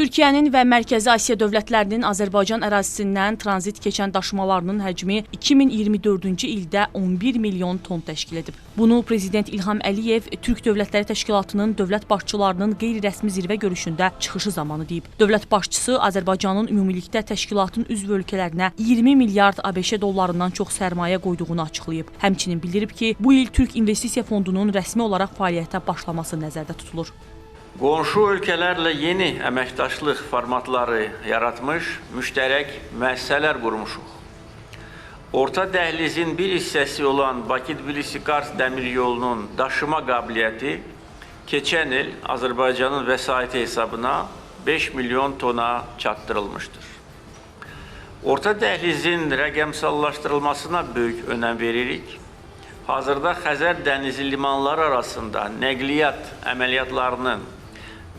Türkiyənin və Mərkəzi Asiya dövlətlərinin Azərbaycan ərazisindən tranzit keçən daşımalarının həcmi 2024-cü ildə 11 milyon ton təşkil edib. Bunu Prezident İlham Əliyev Türk Dövlətləri Təşkilatının dövlət başçılarının qeyri-rəsmi zirvə görüşündə çıxışı zamanı deyib. Dövlət başçısı Azərbaycanın ümumilikdə təşkilatın üzv ölkələrinə 20 milyard ABŞ dollarından çox sərmayə qoyduğunu açıqlayıb. Həmçinin bildirib ki, bu il Türk İnvestisiya Fondunun rəsmi olaraq fəaliyyətə başlaması nəzərdə tutulur. Qonşu ölkələrlə yeni əməkdaşlıq formatları yaratmış, müştərək müəssisələr qurmuşuq. Orta dəhlizin bir hissəsi olan Bakı-Tbilisi-Kars dəmir yolunun daşıma qabiliyyəti keçən il Azərbaycanın vəsaiti hesabına 5 milyon tona çatdırılmışdır. Orta dəhlizin rəqəmsallaşdırılmasına böyük önəm veririk. Hazırda Xəzər dənizi limanları arasında nəqliyyat əməliyyatlarının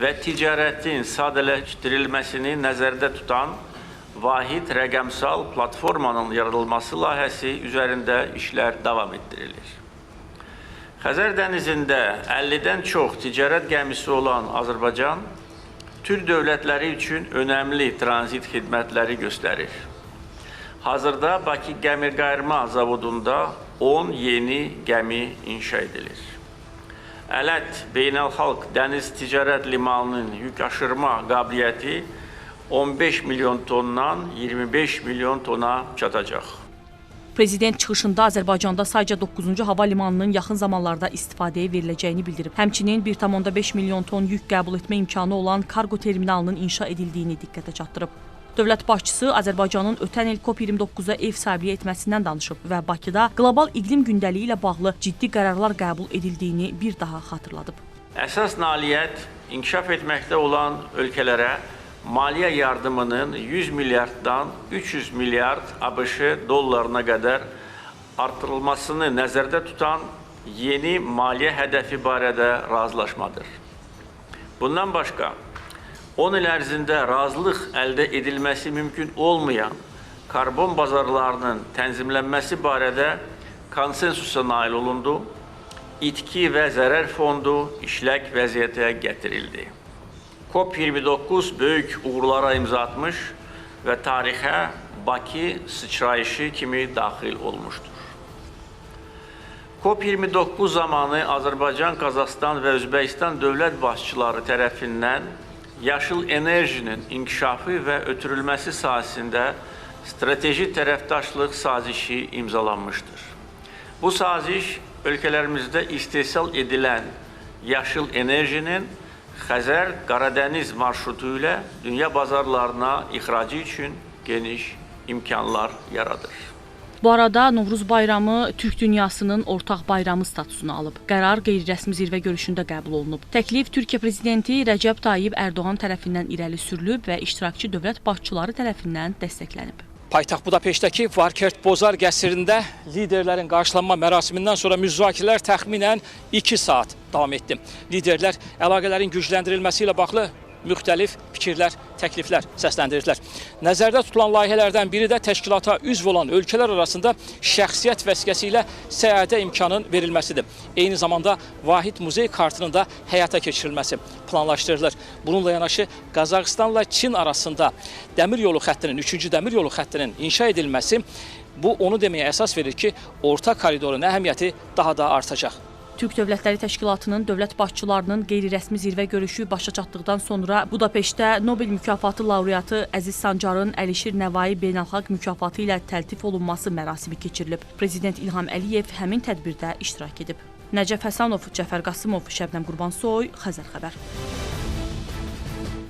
və ticarətin sadələşdirilməsini nəzərdə tutan vahid rəqəmsal platformanın yaradılması layihəsi üzərində işlər davam etdirilir. Xəzər dənizində 50-dən çox ticarət gəmisi olan Azərbaycan, Türk dövlətləri üçün önəmli tranzit xidmətləri göstərir. Hazırda Bakı Gəmirqayırma Zavodunda 10 yeni gəmi inşa edilir. Ələt Beynəlxalq Dəniz Ticarət Limanının yük aşırma qabiliyyəti 15 milyon tondan 25 milyon tona çatacaq. Prezident çıxışında Azərbaycanda sayca 9-cu hava limanının yaxın zamanlarda istifadəyə veriləcəyini bildirib. Həmçinin 1,5 milyon ton yük qəbul etmə imkanı olan kargo terminalının inşa edildiyini diqqətə çatdırıb. Dövlət başçısı Azərbaycanın ötən il COP29-a ev sahibliyi etməsindən danışıb və Bakıda qlobal iqlim gündəliyi ilə bağlı ciddi qərarlar qəbul edildiyini bir daha xatırladıb. Əsas nailiyyət inkişaf etməkdə olan ölkələrə maliyyə yardımının 100 milyarddan 300 milyard ABŞ dollarına qədər artırılmasını nəzərdə tutan yeni maliyyə hədəfi barədə razılaşmadır. Bundan başqa, 10 il ərzində razılıq əldə edilməsi mümkün olmayan karbon bazarlarının tənzimlənməsi barədə konsensusa nail olundu, itki və zərər fondu işlək vəziyyətə gətirildi. COP29 böyük uğurlara imza atmış və tarixə Bakı sıçrayışı kimi daxil olmuşdur. COP29 zamanı Azərbaycan, Qazaxıstan və Özbəkistan dövlət başçıları tərəfindən yaşıl enerjinin inkişafı və ötürülməsi sahəsində strateji tərəfdaşlıq sazişi imzalanmışdır. Bu saziş ölkələrimizdə istehsal edilən yaşıl enerjinin Xəzər-Qaradəniz marşrutu ilə dünya bazarlarına ixracı üçün geniş imkanlar yaradır. Bu arada Novruz bayramı Türk dünyasının ortaq bayramı statusunu alıb. Qərar qeyri-rəsmi zirvə görüşündə qəbul olunub. Təklif Türkiyə prezidenti Rəcəb Tayyib Ərdoğan tərəfindən irəli sürülüb və iştirakçı dövlət başçıları tərəfindən dəstəklənib. Paytaxt Budapeştdəki Varkert Bozar qəsrində liderlərin qarşılanma mərasimindən sonra müzakirələr təxminən 2 saat davam etdi. Liderlər əlaqələrin gücləndirilməsi ilə bağlı müxtəlif fikirlər, təkliflər səsləndirdilər. Nəzərdə tutulan layihələrdən biri də təşkilata üzv olan ölkələr arasında şəxsiyyət vəsiqəsi ilə səyahətə imkanın verilməsidir. Eyni zamanda vahid muzey kartının da həyata keçirilməsi planlaşdırılır. Bununla yanaşı Qazaxıstanla Çin arasında dəmir yolu xəttinin, 3-cü dəmir yolu xəttinin inşa edilməsi bu onu deməyə əsas verir ki, orta koridorun əhəmiyyəti daha da artacaq. Türk Dövlətləri Təşkilatının dövlət başçılarının qeyri-rəsmi zirvə görüşü başa çatdıqdan sonra Budapeştdə Nobel mükafatı laureatı Əziz Sancarın Əlişir Nəvai beynəlxalq mükafatı ilə təltif olunması mərasimi keçirilib. Prezident İlham Əliyev həmin tədbirdə iştirak edib. Nəcəf Həsənov, Cəfər Qasımov, Şəbnəm Qurbansoy, Xəzər xəbər.